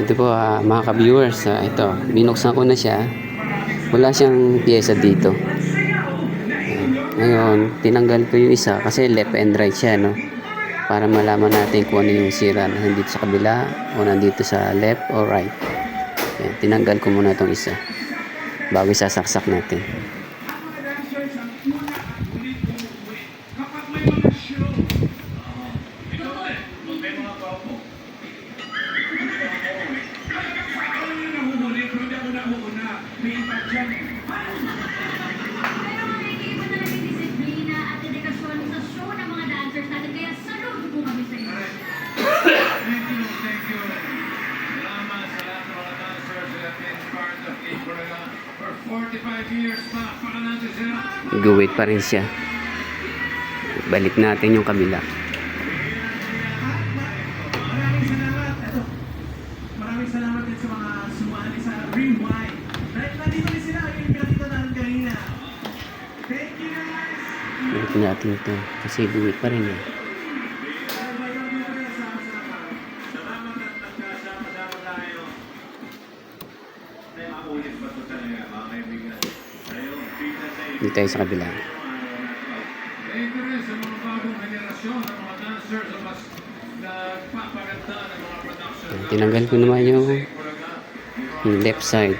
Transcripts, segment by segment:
Ito po mga ka-viewers, ito, binuksan ko na siya. Wala siyang pyesa dito. Ngayon, tinanggal ko yung isa kasi left and right siya, no? Para malaman natin kung ano yung sira na nandito sa kabila o nandito sa left or right. Ayan, tinanggal ko muna itong isa bago isasaksak natin. Guwit pa rin siya. Balik natin yung kabila. Maraming salamat din sa mga sumali sa Rewind. Dahil nandito rin sila, yung pinakita natin kanina. Thank you guys! Balik natin ito kasi guwit pa rin eh. Dito tayo sa kabila. Tinanggal ko naman yung left side.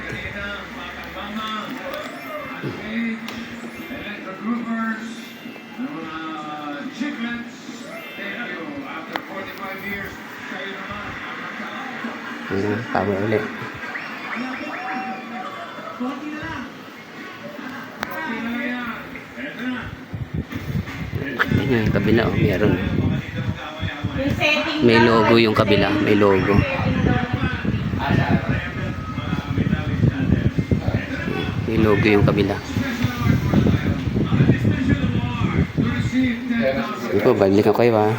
Power ulit. Ayan yung kabila, oh, meron. May logo yung kabila, may logo. May logo yung kabila. Ito, balik ako kayo ha.